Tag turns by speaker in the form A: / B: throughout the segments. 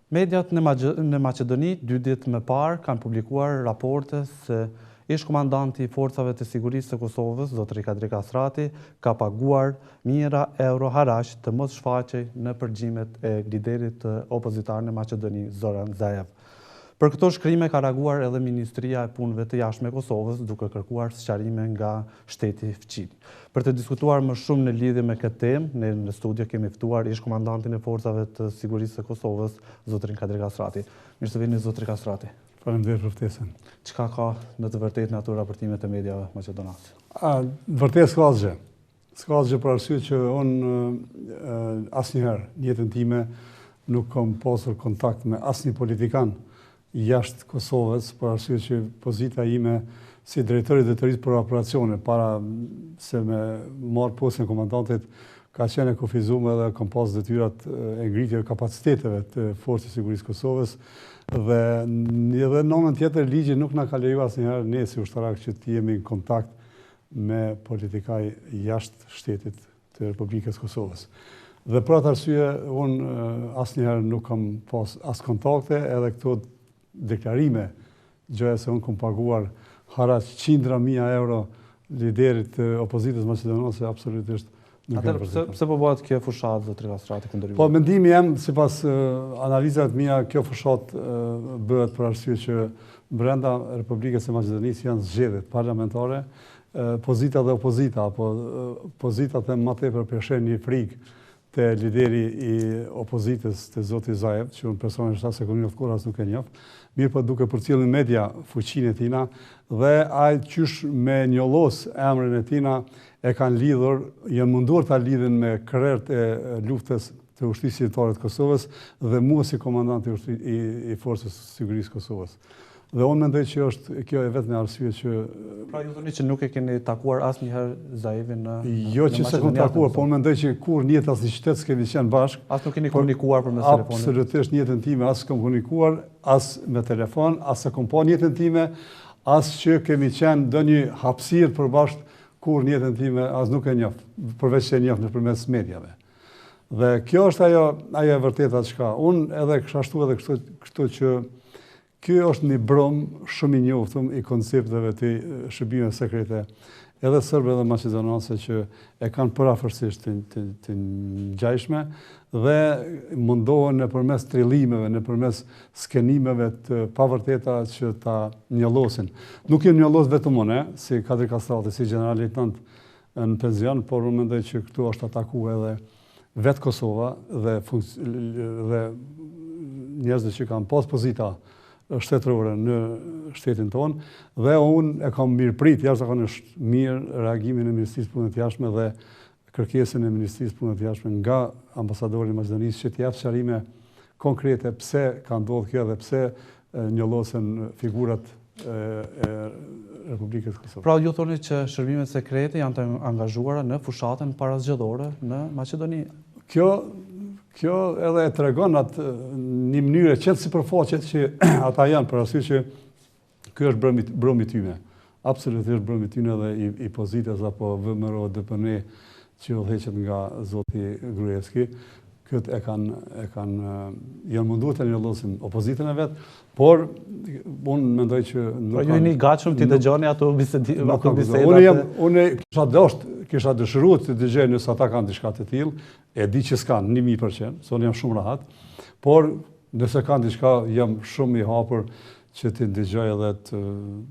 A: Mediat në Maqedoni 2 ditë më parë kanë publikuar raporte se ish-komandanti i forcave të sigurisë të Kosovës, zotëri Kadri Kasrati, ka paguar mijëra euro haraq të mos shfaqej në përgjimet e liderit të opozitar në Maqedoni, Zoran Zaev. Për këto shkrime ka reaguar edhe Ministria e Punëve të Jashtme e Kosovës, duke kërkuar sqarime nga shteti fqin. Për të diskutuar më shumë në lidhje me këtë temë, ne në studio kemi ftuar ish-komandantin e forcave të sigurisë të Kosovës, zotrin Kadri Kasrati. Mirë se vini, zotri Kasrati.
B: Faleminderit për ftesën.
A: Çka ka në të vërtetë në ato raportimet e mediave maqedonase?
B: Vërtet s'ka asgjë. S'ka asgjë për arsye që unë asnjëherë në jetën time nuk kam pasur kontakt me asnjë politikan jashtë Kosovës, për arsye që pozita ime si drejtori i drejtorisë për operacione para se me marr postën e komandantit ka qenë e kufizuar edhe kam pas detyrat e ngritjes kapaciteteve të Forcës së Sigurisë Kosovës dhe edhe në anën tjetër ligji nuk na ka lejuar asnjëherë ne si ushtarak që të jemi në kontakt me politikaj jashtë shtetit të Republikës Kosovës. Dhe për atë arsye unë asnjëherë nuk kam pas as kontakte, edhe këto deklarime gjëja se unë kam paguar haraq qindra mijë euro liderit të opozitës maqedonase absolutisht nuk e vërtetë.
A: Pse po bëhet kjo fushat, zotri Kasrati, kundër juve?
B: Po mendimi jam sipas analizave të mia kjo fushat bëhet për arsye që brenda Republikës së Maqedonisë janë zgjedhjet parlamentare, pozita dhe opozita, apo pozita të më tepër përshen një frikë te lideri i opozitës të zoti Zaev, që unë personalisht as e kam njoft kur as nuk e njoft, mirë po duke përcjellë në media fuqinë e tina dhe ai qysh me njollos emrin e tina e kanë lidhur, janë munduar ta lidhin me krerët e luftës të ushtrisë shqiptare të Kosovës dhe mua si komandant i Forcës së Sigurisë Kosovës. Dhe unë mendoj që kjo e vetëm arsye që...
A: Pra ju thoni që nuk e keni takuar asnjëherë Zaevin në
B: Jo që se kam takuar, po unë mendoj që kur në jetë asnjë qytet s'kemi qenë bashkë.
A: As nuk keni komunikuar përmes telefonit?
B: Absolutisht në jetën time as s'kam komunikuar, as me telefon, as s'e kam pa në jetën time, as që kemi qenë ndonjë hapësirë përbashkët kur në jetën time as nuk e njoh, përveç se e njoh nëpërmes mediave. Dhe kjo është ajo e vërteta çka. Unë edhe kisha shtuar edhe kështu që kjo është një brom shumë i njoftëm i koncepteve të shërbimeve sekrete, edhe sërbë edhe maqedonase që e kanë përafërsisht të ngjajshme dhe mundohen nëpërmes trillimeve, nëpërmes skenimeve të pavërteta që ta njollosin. Nuk e njollos vetëm unë, si Kadri Kasrati, si general lejtnant në penzion, por unë mendoj që këtu është atakuar edhe vetë Kosova dhe njerëzit që kanë pas pozita shtetërore në shtetin tonë, dhe unë e kam mirëprit jashtëzakonisht mirë reagimin e Ministrisë Punëve të Jashtme dhe kërkesën e Ministrisë Punëve të Jashtme nga ambasadori i Maqedonisë që të jap sqarime konkrete pse ka ndodhur kjo dhe pse njollosen figurat e Republikës Kosovës.
A: Pra ju thoni që shërbimet sekrete janë të angazhuara në fushatën parazgjedhore në Maqedoni?
B: Kjo edhe e tregon atë një mënyrë qetë sipërfaqe që ata janë, për arsye që ky është bromi tyne. Absolutisht bromi tyne dhe i pozitës apo VMRO DPN që udhëheqet nga zoti Gruevski. Këtë janë munduar të njollosin opozitën e vet, por unë mendoj që
A: nuk ju jeni gatshëm të dëgjoni ato bisedat.
B: Unë kisha dëshiruar të dëgjoj nëse ata kanë diçka të tillë, e di që s'kanë 1000%, se unë jam shumë rahat, por nëse kanë diçka jam shumë i hapur që të dëgjoj edhe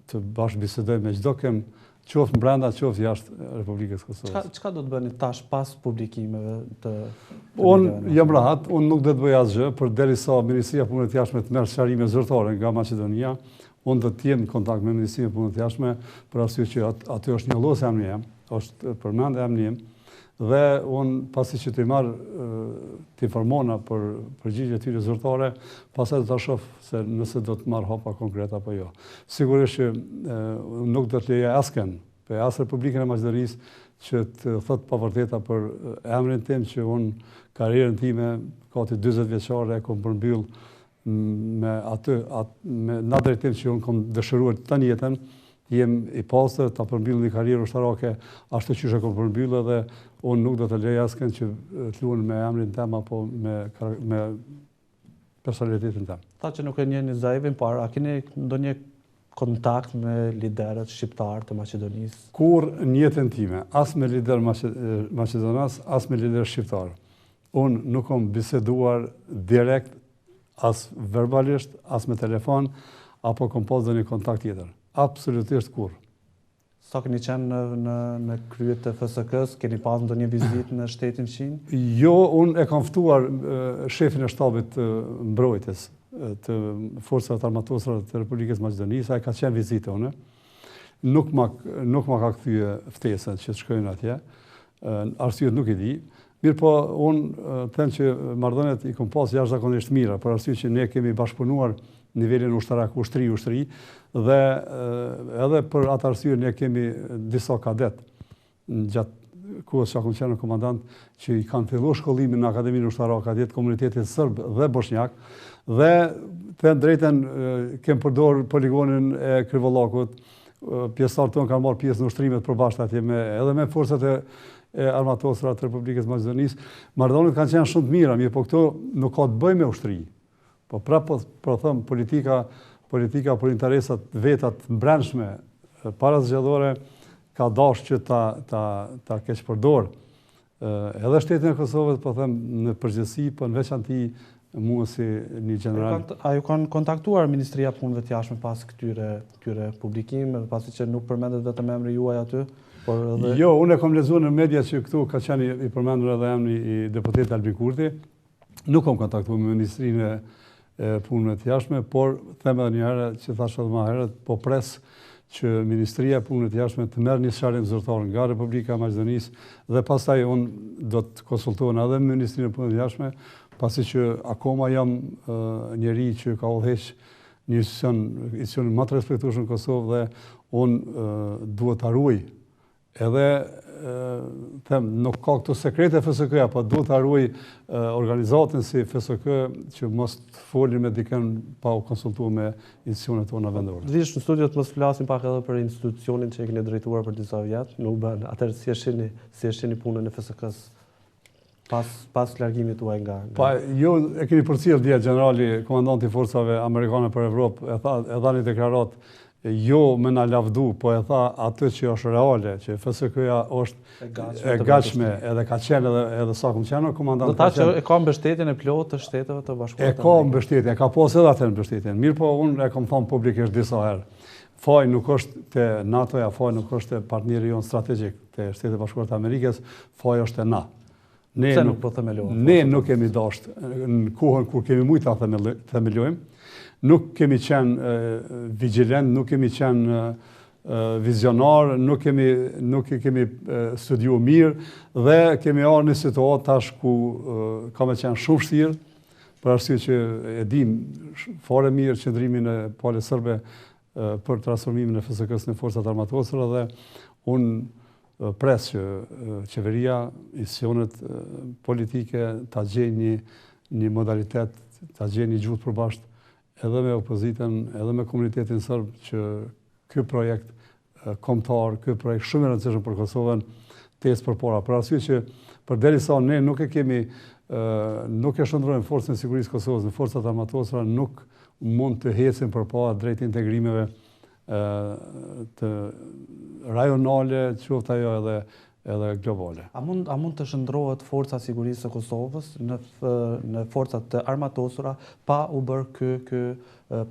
B: të bashkë bisedoj me çdo kem, qoftë brenda, qoftë jashtë Republikës Kosovës.
A: Çka do të bëni tash pas publikimeve të
B: Unë jam rahat, unë nuk do të bëj asgjë, përderisa Ministria e Punëve të Jashtme të merr sqarime zyrtare nga Maqedonia, unë do të jem në kontakt me Ministrinë e Punëve të Jashtme për arsye që aty është njollos emri im, është përmend emri im, dhe unë pasi që të marr të informona për përgjigjet e tyre zyrtare, pastaj do ta shoh se nëse do të marr hapa konkrete apo jo. Sigurisht që nuk do të lejoj askën për as Republikën e Maqedonisë që të thot pavërteta për emrin tim, që unë karrierën time gati 40 vjeçare e kam përmbyll me në drejtim që unë kam dëshiruar të jetën, jem i pastër ta përmbyll një karrierë ushtarake ashtu siç e kam përmbyllë, dhe unë nuk do të lej askën që të luan me emrin tim apo me personalitetin tem.
A: Tha që nuk e njeh një Zaevin, por a keni ndonjë kontakt me liderët shqiptar të Maqedonisë?
B: Kur në jetën time, as me lider Maqedonas, as me lider shqiptar, unë nuk kam biseduar direkt, as verbalisht, as me telefon, apo kam pas ndonjë kontakt tjetër. Absolutisht kur.
A: Sa keni qenë në kryet të FSK-s, keni pas ndonjë vizitë në shtetin Çin?
B: Jo, unë e kam ftuar shefin e shtabit të mbrojtjes të forcat armatosura të Republikës Maqedonisë, ai ka qenë vizitë unë. Nuk ma ka kthye ftesën që të shkojnë atje. Arsyet nuk i di. Mirë po, unë them që marrëdhëniet i kam pas jashtëzakonisht mira, për arsye që ne kemi bashkëpunuar nivelin ushtarak, ushtri, dhe edhe për atë arsye ne kemi disa kadet gjatë kohës që kam qenë komandant që i kanë filluar shkollimin në Akademinë Ushtarake atje të komunitetit serb dhe bosnjak, dhe të drejtën kem përdor poligonin e Krivollakut, pjesëtarët tonë kanë marrë pjesë në ushtrimet përbashkët atje edhe me forcat e armatosura të Republikës Maqedonisë. Marrëdhëniet kanë qenë shumë të mira, mirë po këto nuk ka të bëjë me ushtri. Po prapë po them politika për interesat vetat brendshme para zgjedhore ka dashur që ta keq përdor. Edhe shtetin e Kosovës, po them në përgjithësi, po në veçanti mua si një general.
A: A ju kanë kontaktuar Ministria e Punëve të Jashtme pas këtyre publikimeve, pasi që nuk përmendet vetëm emri juaj aty?
B: Jo, unë e kam lexuar në media që këtu ka qenë i përmendur edhe emri i deputetit Albin Kurti. Nuk kam kontaktuar me Ministrinë e Punëve të Jashtme, por them edhe një herë që thash edhe më herët, po pres që Ministria e Punëve të Jashtme të merr një sqarim zyrtar nga Republika e Maqedonisë dhe pastaj unë do të konsultohem edhe me Ministrinë e Punëve të Jashtme, pasi që akoma jam njeri që ka udhëheq një institucion më të respektueshëm në Kosovë dhe unë duhet ta ruaj. Edhe them, nuk ka këto sekrete FSK-ja, po duhet ta ruaj organizatën si FSK që mos të folin me dikën pa u konsultuar me institucionet tona vendore.
A: Vish në studio të mos flasim pak edhe për institucionin që e keni drejtuar për disa vjet, nuk bën. Atëherë si e shihni punën e FSK-s pas largimit tuaj nga.
B: Pa, ju e keni përcjell dia generali komandanti forcave amerikane për Evropë, e dha një deklarat, jo me na lavdu, po e tha atë që është reale, që FSK-ja është e gatshme, edhe ka qenë edhe sa kam qenë komandant.
A: Do të thotë që e ka mbështetjen e plotë të Shteteve të Bashkuara.
B: E ka mbështetje, ka pas edhe atë mbështetjen. Mirë po unë e kam thënë publikisht disa herë. Faji nuk është te NATO-ja, faji nuk është te partneri jon strategjik, te Shtetet e Bashkuara të Amerikës, faji është te na. Ne nuk kemi dashur në kohën kur kemi mujt ta themelojmë. Nuk kemi qenë vigjilent, nuk kemi qenë vizionar, nuk kemi studiu mirë dhe kemi ardhur në situatë tash ku ka me qenë shumë vështirë, për arsye që e dim fare mirë qëndrimin e palës serbe për transformimin e FSK-s në forcat armatosura dhe unë pres që qeveria, institucionet politike ta gjejnë një modalitet, ta gjejnë një gjuhë përbashkët edhe me opozitën, edhe me komunitetin serb që ky projekt kombëtar, ky projekt shumë i rëndësishëm për Kosovën, të ecë përpara. Për arsye që përderisa ne nuk e shndrojmë forcën e sigurisë Kosovës në forcat armatosura, nuk mund të ecën përpara drejt integrimeve të rajonale, qoftë ajo edhe globale.
A: A mund të shndrohet forca sigurisë së Kosovës në forcat të armatosura pa u bërë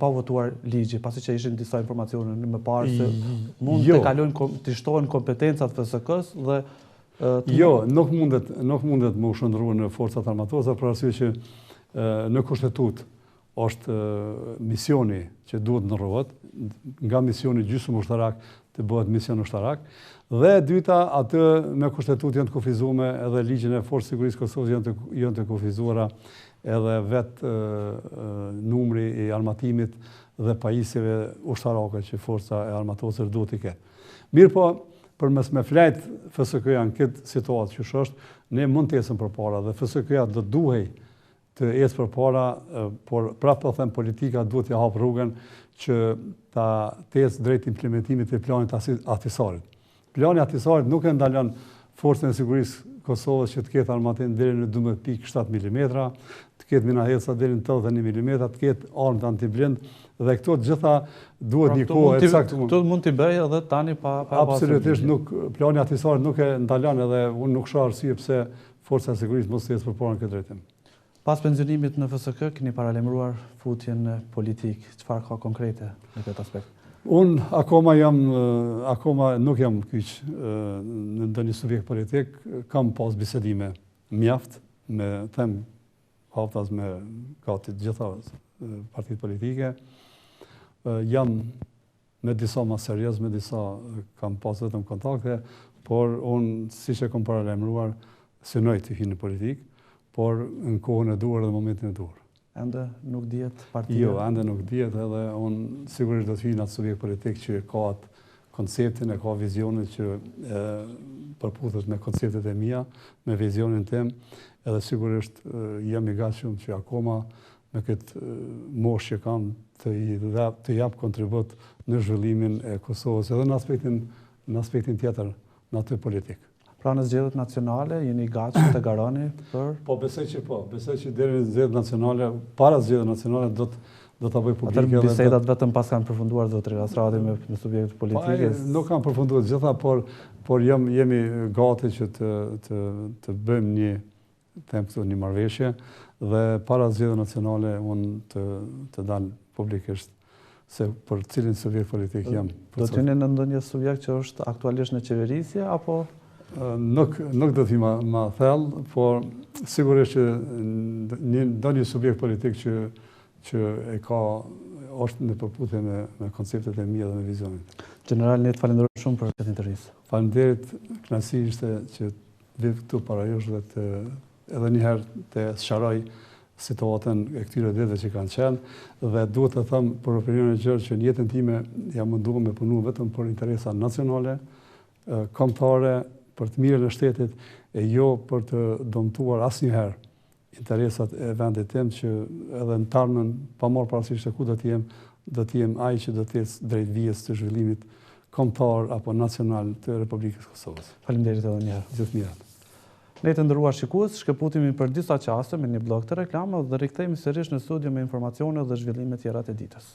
A: pa votuar ligji, pasi që ishin disa informacione më parë se mund të kalojnë të shtohen kompetencat FSK-s dhe
B: jo, nuk mundet më shndruar në forcat armatosura për arsye që në kushtetutë është misioni që duhet ndërrohet, nga misioni gjysmë ushtarak të bëhet mision ushtarak, dhe dyta, atë me kushtetutë janë të kufizuar edhe ligjin e Forcës Sigurisë Kosovës janë të kufizuara edhe vetë numri i armatimit dhe pajisjeve ushtarake që forca e armatosur duhet të ketë. Mirë po, përmes me flajt FSK-ja në këtë situatë që është, ne mund të ecëm përpara dhe FSK-ja do duhej të ecë përpara, por prapë të them politika duhet t'i hap rrugën që ta ecë drejt implementimit të planit Ahtisarit. Plani Ahtisarit nuk e ndalon forcën e sigurisë Kosovës që të ketë armatim deri në 12.7 mm, të ketë minaheca deri në 81 mm, të ketë armë antiblind, dhe këto gjitha duhet një kohë e caktuar.
A: Këto mund t'i bëj edhe tani pa
B: absolutisht nuk, plani atisar nuk e ndalon, edhe unë nuk shoh arsye pse forca e sigurisë mos të ecë përpara në këtë drejtim.
A: Pas pensionimit në FSK, keni paralajmëruar futjen në politikë. Çfarë ka konkrete në këtë aspekt?
B: Unë akoma nuk jam kyç në ndonjë subjekt politik, kam pas bisedime mjaft me haftas me gati të gjitha partitë politike. Jam me disa më serioz, me disa kam pas vetëm kontakte, por unë siç e kam paralajmëruar, synoj të hy në politikë, por në kohën e duhur dhe momentin e duhur.
A: Ende nuk dihet partia?
B: Jo, ende nuk dihet, edhe unë sigurisht do të hyj në atë subjekt politik që ka atë konceptin, e ka vizionin që përputhet me konceptet e mia, me vizionin tim, edhe sigurisht jam i gatshëm që akoma me këtë moshë që kam të jap kontribut në zhvillimin e Kosovës, edhe në aspektin tjetër, në atë politik.
A: Pra në zgjedhjet nacionale, jeni gatshëm të garoni për?
B: Besoj që deri në zgjedhjet nacionale, para zgjedhjeve nacionale do ta bëj publike.
A: Atëherë bisedat vetëm pas kanë përfunduar zotëri Asrati me subjektet politike?
B: Nuk kanë përfunduar gjitha, por jemi gati që të bëjmë një marrëveshje, dhe para zgjedhjeve nacionale unë të dal publikisht se për cilin subjekt politik jam.
A: Do të jeni në ndonjë subjekt që është aktualisht në qeverisje, apo?
B: Nuk do të ma thellë, por sigurisht që ndonjë subjekt politik që është në përputhje me konceptet e mia dhe me vizionit.
A: General, ne të falenderoj shumë për këtë intervistë.
B: Faleminderit, kënaqësi ishte që vi këtu para jush dhe edhe një herë të sqaroj situatën e këtyre ditëve që kanë qenë, dhe duhet të them për opinionin e gjerë që në jetën time jam munduar me punu vetëm për interesa nacionale, kombëtare, për të mirën e shtetit, e jo për të dëmtuar asnjëherë interesat e vendit tim, që edhe në tarmën, pa marrë parasysh se ku do të jem ai që do të ecë drejt vijës të zhvillimit kombëtar apo nacional të Republikës Kosovës.
A: Faleminderit edhe një herë.
B: Gjithë mirë.
A: Ne të nderuar shikues, shkëputemi për disa qaste me një blok të reklamave dhe rikthehemi sërish në studio me informacione dhe zhvillime tjera të ditës.